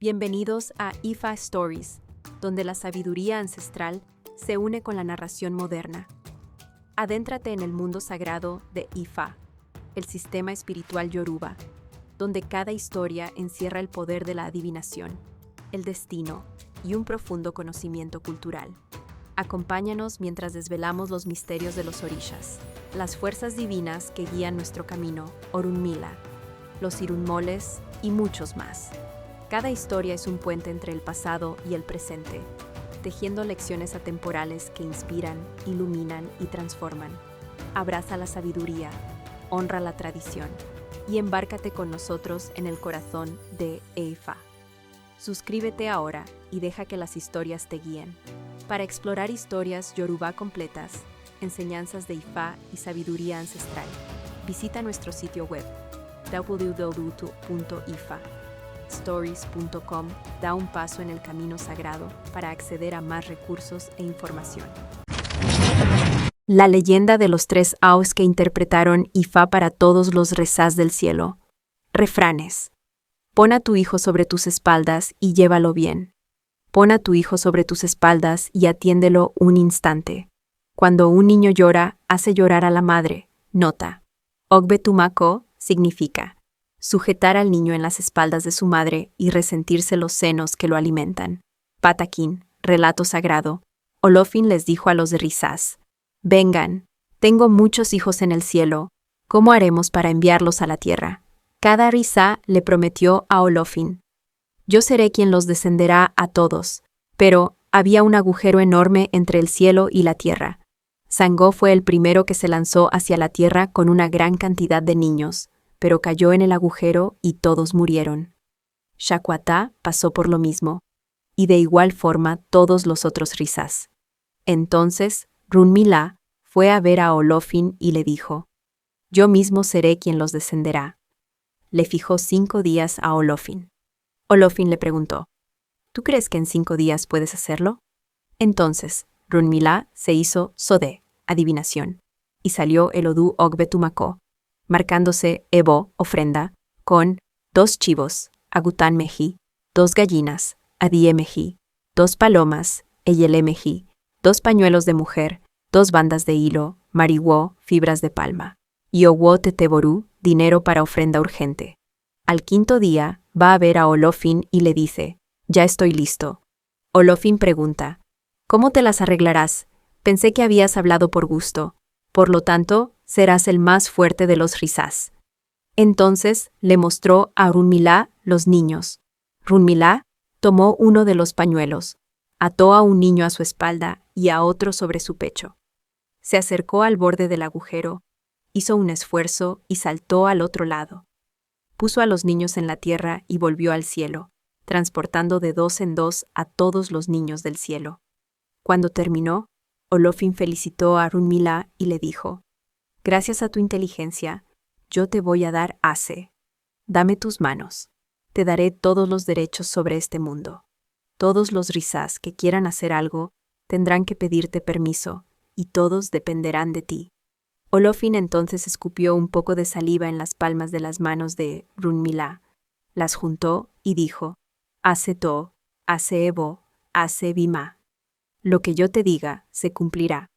Bienvenidos a Ifa Stories, donde la sabiduría ancestral se une con la narración moderna. Adéntrate en el mundo sagrado de Ifa, el sistema espiritual yoruba, donde cada historia encierra el poder de la adivinación, el destino y un profundo conocimiento cultural. Acompáñanos mientras desvelamos los misterios de los orishas, las fuerzas divinas que guían nuestro camino, Orunmila, los irunmoles y muchos más. Cada historia es un puente entre el pasado y el presente, tejiendo lecciones atemporales que inspiran, iluminan y transforman. Abraza la sabiduría, honra la tradición y embárcate con nosotros en el corazón de Ifa. Suscríbete ahora y deja que las historias te guíen. Para explorar historias yoruba completas, enseñanzas de Ifa y sabiduría ancestral, visita nuestro sitio web www.ifastories.com. Da un paso en el camino sagrado para acceder a más recursos e información. La leyenda de los tres Aos que interpretaron Ifa para todos los rezás del cielo. Refranes. Pon a tu hijo sobre tus espaldas y llévalo bien. Pon a tu hijo sobre tus espaldas y atiéndelo un instante. Cuando un niño llora, hace llorar a la madre. Nota. Ogbetumako significa sujetar al niño en las espaldas de su madre y resentirse los senos que lo alimentan. Patakin, relato sagrado. Olofin les dijo a los de Rizás: vengan, tengo muchos hijos en el cielo. ¿Cómo haremos para enviarlos a la tierra? Cada Rizá le prometió a Olofin: yo seré quien los descenderá a todos. Pero había un agujero enorme entre el cielo y la tierra. Sangó fue el primero que se lanzó hacia la tierra con una gran cantidad de niños, pero cayó en el agujero y todos murieron. Shakwatá pasó por lo mismo, y de igual forma todos los otros Rizás. Entonces Runmila fue a ver a Olofin y le dijo: yo mismo seré quien los descenderá. Le fijó 5 días a Olofin. Olofin le preguntó: ¿tú crees que en 5 días puedes hacerlo? Entonces Runmila se hizo Sodé, adivinación, y salió el Odú Ogbetumako, marcándose Ebo, ofrenda, con 2 chivos, Agután Meji, 2 gallinas, Adie Meji, 2 palomas, Eyele Meji, 2 pañuelos de mujer, 2 bandas de hilo, marihuó, fibras de palma, y Owo Teteború, dinero para ofrenda urgente. Al 5.º día va a ver a Olofin y le dice: ya estoy listo. Olofin pregunta: ¿cómo te las arreglarás? Pensé que habías hablado por gusto. Por lo tanto, serás el más fuerte de los Rizás. Entonces le mostró a Runmila los niños. Runmila tomó uno de los pañuelos, ató a un niño a su espalda y a otro sobre su pecho. Se acercó al borde del agujero, hizo un esfuerzo y saltó al otro lado. Puso a los niños en la tierra y volvió al cielo, transportando de 2 en 2 a todos los niños del cielo. Cuando terminó, Olofin felicitó a Runmila y le dijo: gracias a tu inteligencia, yo te voy a dar Ase. Dame tus manos. Te daré todos los derechos sobre este mundo. Todos los Rizás que quieran hacer algo tendrán que pedirte permiso, y todos dependerán de ti. Olofin entonces escupió un poco de saliva en las palmas de las manos de Runmila, las juntó y dijo: Ase To, Ase Ebo, Ase Bima. Lo que yo te diga se cumplirá.